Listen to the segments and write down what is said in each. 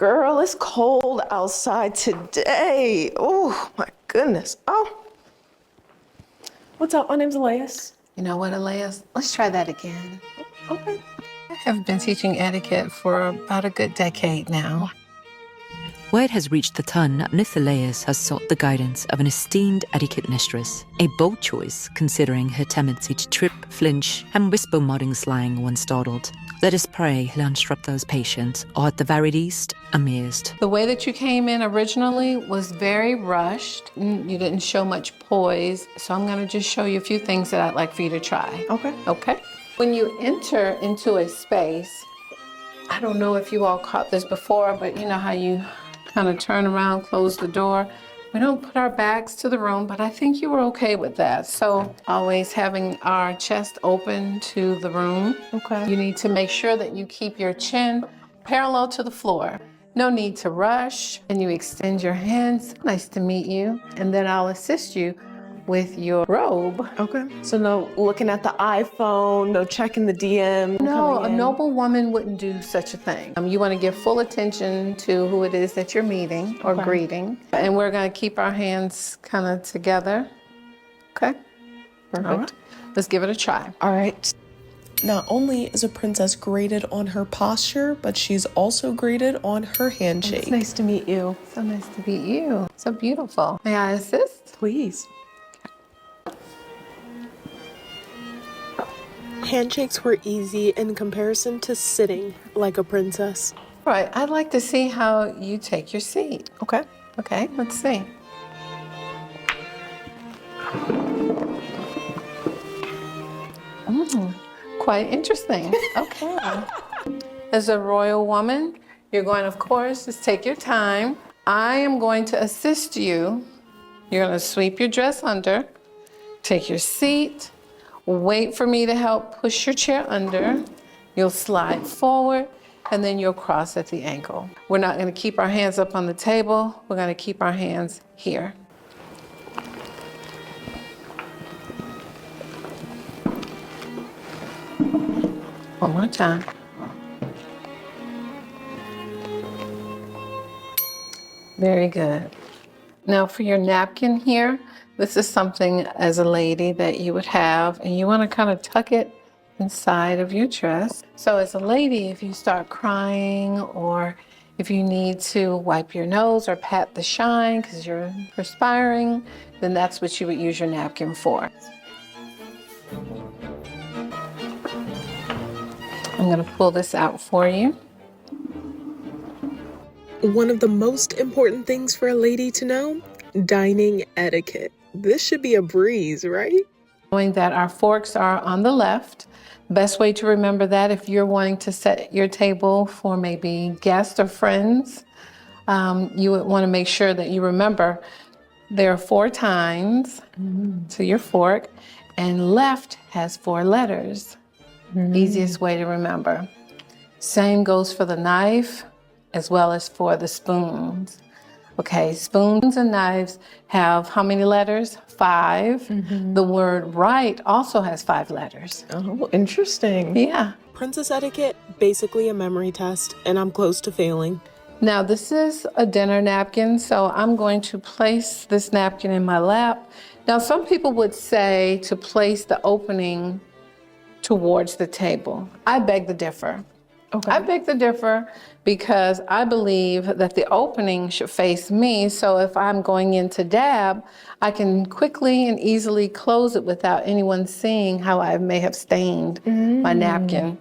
Girl, it's cold outside today. Oh, my goodness. Oh. What's up? My name's Alaias. You know what, Alaias? Let's try that again. Okay. I have been teaching etiquette for about a good decade now. Word has reached the town that Miss Alaias has sought the guidance of an esteemed etiquette mistress, a bold choice considering her tendency to trip, flinch, and whisper modern slang when startled. Let us pray he'll instruct those patient, or at the very least, amazed. The way that you came in originally was very rushed. You didn't show much poise, so I'm gonna just show you a few things that I'd like for you to try. Okay. Okay? When you enter into a space, I don't know if you all caught this before, but you know how you kind of turn around, close the door. We don't put our backs to the room, but I think you were okay with that. So always having our chest open to the room. Okay. You need to make sure that you keep your chin parallel to the floor. No need to rush, and you extend your hands. Nice to meet you. And then I'll assist you with your robe. Okay. So no looking at the iPhone, no checking the DM. No, a noble woman wouldn't do such a thing. You want to give full attention to who it is that you're meeting or greeting. And we're going to keep our hands kind of together. Okay? Perfect. All right. Let's give it a try. All right. Not only is a princess graded on her posture, but she's also graded on her handshake. It's nice to meet you. So nice to meet you. So beautiful. May I assist? Please. Handshakes were easy in comparison to sitting like a princess. Right. I'd like to see how you take your seat. Okay. Okay, let's see. Quite interesting. Okay. As a royal woman, you're going, of course, just take your time. I am going to assist you. You're going to sweep your dress under, take your seat, wait for me to help push your chair under. You'll slide forward, and then you'll cross at the ankle. We're not going to keep our hands up on the table. We're going to keep our hands here. One more time. Very good. Now for your napkin here, this is something as a lady that you would have, and you want to kind of tuck it inside of your dress. So as a lady, if you start crying or if you need to wipe your nose or pat the shine because you're perspiring, then that's what you would use your napkin for. I'm going to pull this out for you. One of the most important things for a lady to know, dining etiquette. This should be a breeze, right? Knowing that our forks are on the left. Best way to remember that if you're wanting to set your table for maybe guests or friends, you would want to make sure that you remember there are 4 tines to your fork, and left has 4 letters. Easiest way to remember. Same goes for the knife as well as for the spoons. Okay, spoons and knives have how many letters? 5. The word right also has 5 letters. Oh, interesting. Yeah. Princess etiquette, basically a memory test, and I'm close to failing. Now this is a dinner napkin, so I'm going to place this napkin in my lap. Now some people would say to place the opening towards the table. I beg to differ. Okay. I beg to differ because I believe that the opening should face me, so if I'm going in to dab, I can quickly and easily close it without anyone seeing how I may have stained my napkin.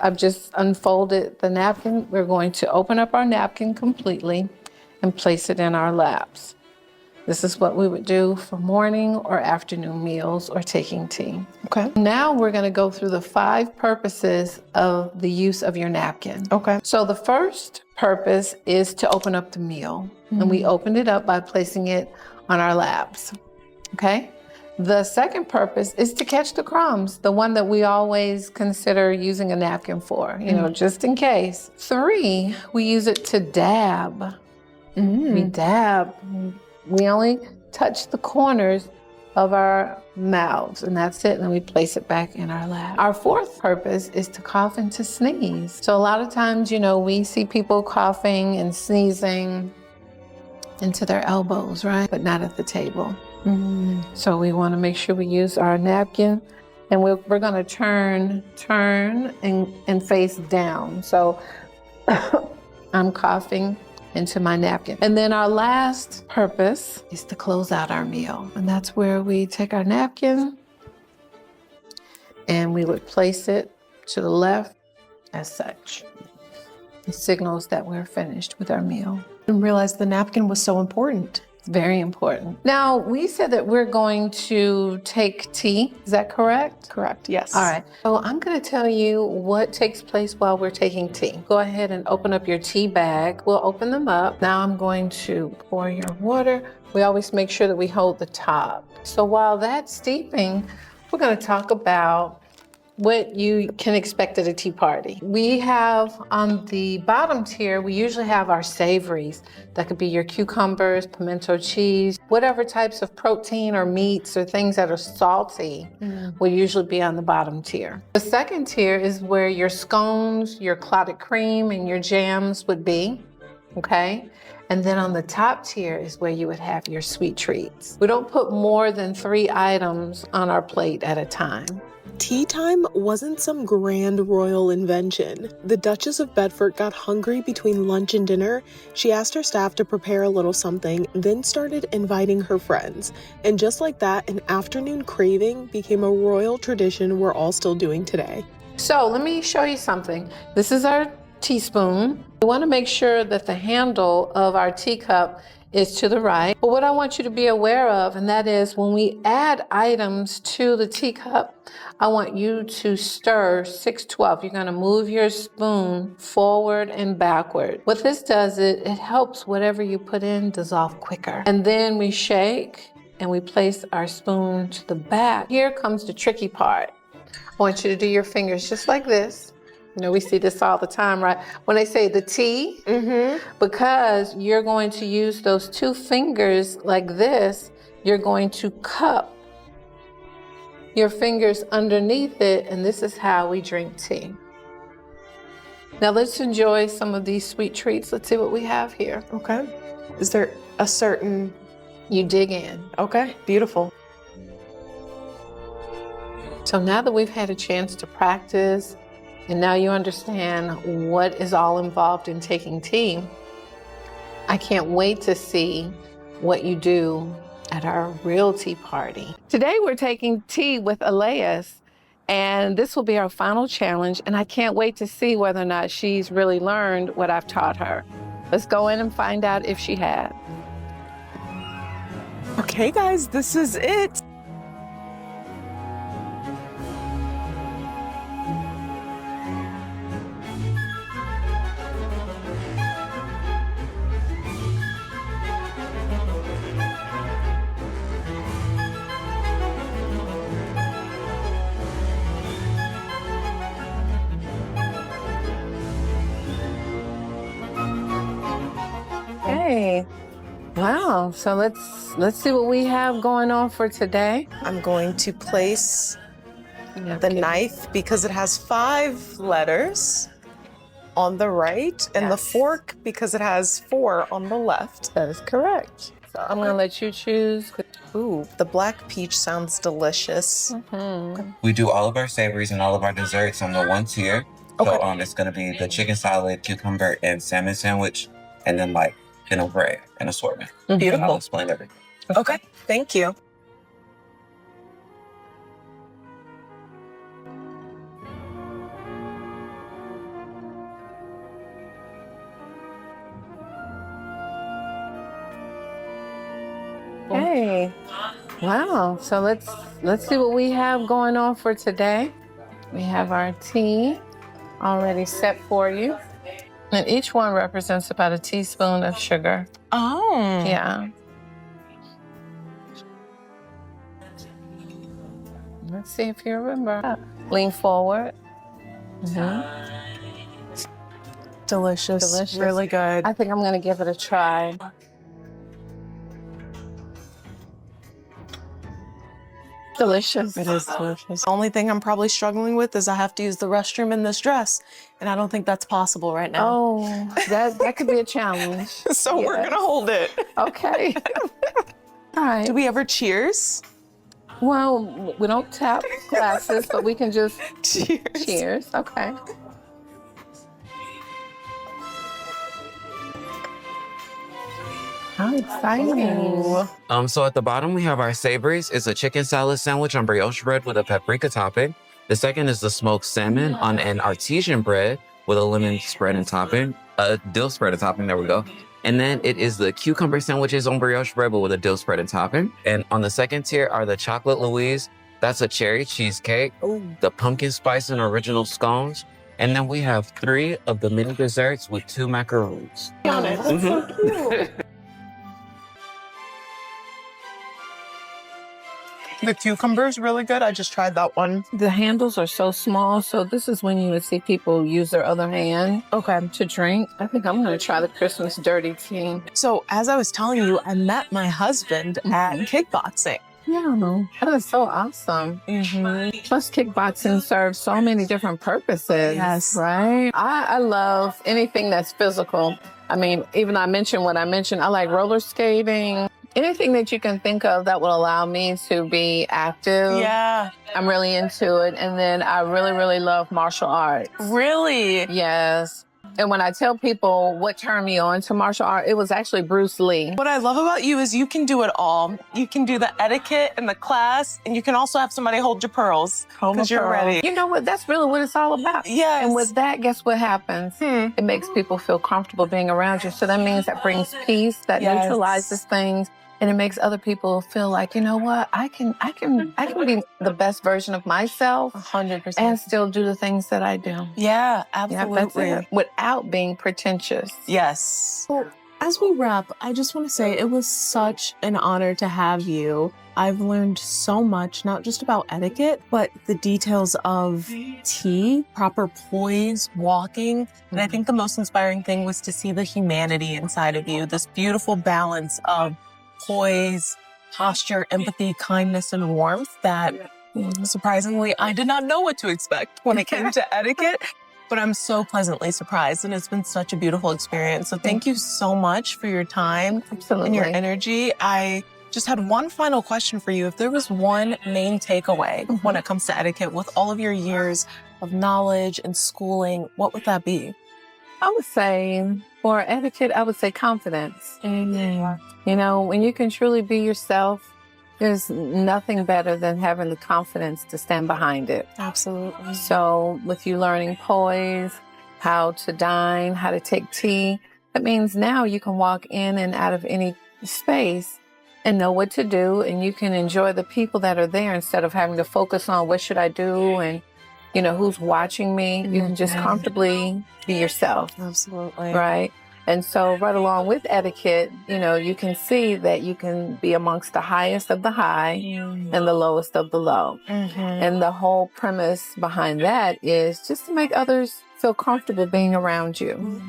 I've just unfolded the napkin. We're going to open up our napkin completely and place it in our laps. This is what we would do for morning or afternoon meals or taking tea. Okay. Now we're going to go through the 5 purposes of the use of your napkin. Okay. So the first purpose is to open up the meal. And we opened it up by placing it on our laps. Okay. The second purpose is to catch the crumbs, the one that we always consider using a napkin for, you know, just in case. 3, we use it to dab. We dab. We only touch the corners of our mouths, and that's it. And then we place it back in our lap. Our fourth purpose is to cough and to sneeze. So a lot of times, you know, we see people coughing and sneezing into their elbows, right? But not at the table. So we want to make sure we use our napkin, and we're going to turn and face down. So I'm coughing into my napkin. And then our last purpose is to close out our meal. And that's where we take our napkin and we would place it to the left as such. It signals that we're finished with our meal. I didn't realize the napkin was so important. Very important. Now, we said that we're going to take tea. Is that correct? Correct, yes. All right. So I'm going to tell you what takes place while we're taking tea. Go ahead and open up your tea bag. We'll open them up. Now I'm going to pour your water. We always make sure that we hold the top. So while that's steeping, we're going to talk about what you can expect at a tea party. We have on the bottom tier, we usually have our savories. That could be your cucumbers, pimento cheese, whatever types of protein or meats or things that are salty will usually be on the bottom tier. The second tier is where your scones, your clotted cream, and your jams would be, okay? And then on the top tier is where you would have your sweet treats. We don't put more than 3 items on our plate at a time. Tea time wasn't some grand royal invention. The Duchess of Bedford got hungry between lunch and dinner. She asked her staff to prepare a little something, then started inviting her friends. And just like that, an afternoon craving became a royal tradition we're all still doing today. So let me show you something. This is our teaspoon. We want to make sure that the handle of our teacup is to the right. But what I want you to be aware of, and that is when we add items to the teacup, I want you to stir 6-12. You're going to move your spoon forward and backward. What this does, it helps whatever you put in dissolve quicker. And then we shake and we place our spoon to the back. Here comes the tricky part. I want you to do your fingers just like this. You know, we see this all the time, right? When they say the T, because you're going to use those 2 fingers like this, you're going to cup your fingers underneath it, and this is how we drink tea. Now let's enjoy some of these sweet treats. Let's see what we have here. Okay. Is there a certain... You dig in. Okay, beautiful. So now that we've had a chance to practice, and now you understand what is all involved in taking tea, I can't wait to see what you do at our real tea party. Today we're taking tea with Alaias, and this will be our final challenge, and I can't wait to see whether or not she's really learned what I've taught her. Let's go in and find out if she has. Okay, guys, this is it. Hey, wow. So let's see what we have going on for today. I'm going to place the knife, because it has 5 letters, on the right, and the fork because it has 4 on the left. That is correct. So I'm going to let you choose. Ooh, the black peach sounds delicious. We do all of our savories and all of our desserts on the one tier. Okay. So it's going to be the chicken salad, cucumber, and salmon sandwich, and then like bread and assortment. Beautiful. I'll explain everything. Okay, thank you. Hey, wow. So let's see what we have going on for today. We have our tea already set for you. And each one represents about a teaspoon of sugar. Oh. Yeah. Let's see if you remember. Lean forward. Delicious. Really good. I think I'm going to give it a try. delicious. It is delicious. The only thing I'm probably struggling with is I have to use the restroom in this dress, and I don't think that's possible right now. Oh, that could be a challenge. So we're gonna hold it. Okay. All right. Do we ever cheers? Well, we don't tap glasses, but we can just Cheers. cheers. Okay. How exciting. So at the bottom, we have our savories. It's a chicken salad sandwich on brioche bread with a paprika topping. The second is the smoked salmon on an artesian bread with a lemon spread and topping, a dill spread and topping, there we go. And then it is the cucumber sandwiches on brioche bread but with a dill spread and topping. And on the second tier are the chocolate Louise. That's a cherry cheesecake, the pumpkin spice and original scones. And then we have 3 of the mini desserts with 2 macaroons. The cucumber's really good. I just tried that one. The handles are so small, so this is when you would see people use their other hand to drink. I think I'm going to try the Christmas dirty tea. So as I was telling you, I met my husband at kickboxing. Yeah, that is so awesome. Plus, kickboxing serves so many different purposes. Yes. Right? I love anything that's physical. I mean, even I mentioned what I mentioned. I like roller skating. Anything that you can think of that will allow me to be active. Yeah. I'm really into it. And then I really, really love martial arts. Really? Yes. And when I tell people what turned me on to martial art, it was actually Bruce Lee. What I love about you is you can do it all. You can do the etiquette and the class, and you can also have somebody hold your pearls because you're ready. You know what? That's really what it's all about. Yes. And with that, guess what happens? It makes people feel comfortable being around you. So that means that brings peace, that neutralizes things. And it makes other people feel like, you know what, I can be the best version of myself 100%. and still do the things that I do. Yeah, absolutely. Yeah, that's it. Without being pretentious. Yes. Well, as we wrap, I just want to say it was such an honor to have you. I've learned so much, not just about etiquette, but the details of tea, proper poise, walking. And I think the most inspiring thing was to see the humanity inside of you, this beautiful balance of poise, posture, empathy, kindness, and warmth that surprisingly I did not know what to expect when it came to etiquette, but I'm so pleasantly surprised and it's been such a beautiful experience. So thank you so much for your time and your energy. I just had one final question for you. If there was one main takeaway when it comes to etiquette with all of your years of knowledge and schooling, what would that be? I would say, for etiquette, I would say confidence. You know, when you can truly be yourself, there's nothing better than having the confidence to stand behind it. Absolutely. So with you learning poise, how to dine, how to take tea, that means now you can walk in and out of any space and know what to do, and you can enjoy the people that are there instead of having to focus on what should I do and, you know, who's watching me. You can just comfortably be yourself. Absolutely. Right? And so right along with etiquette, you know, you can see that you can be amongst the highest of the high and the lowest of the low. And the whole premise behind that is just to make others feel comfortable being around you.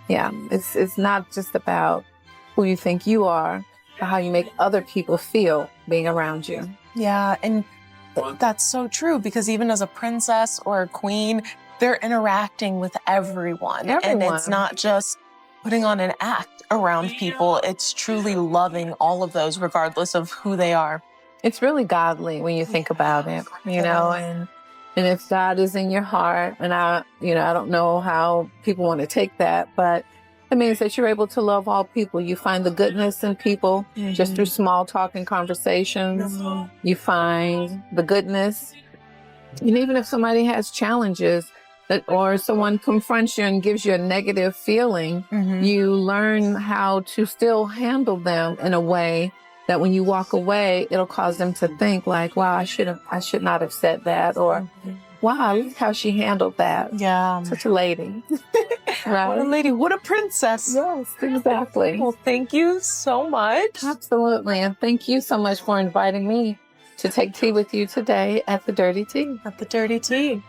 Yeah, it's not just about who you think you are, but how you make other people feel being around you. Yeah, and that's so true because even as a princess or a queen, they're interacting with everyone. And it's not just putting on an act around people. It's truly loving all of those regardless of who they are. It's really godly when you think about it, you know, and if God is in your heart, and I don't know how people want to take that, but it means that you're able to love all people. You find the goodness in people just through small talk and conversations. You find the goodness. And even if somebody has challenges, or someone confronts you and gives you a negative feeling, you learn how to still handle them in a way that when you walk away, it'll cause them to think like, wow, I should not have said that, or wow, look how she handled that. Yeah. Such a lady. Right? What a lady, what a princess. Yes, exactly. Well, thank you so much. Absolutely. And thank you so much for inviting me to take tea with you today at the Dirty Tea. At the Dirty Tea.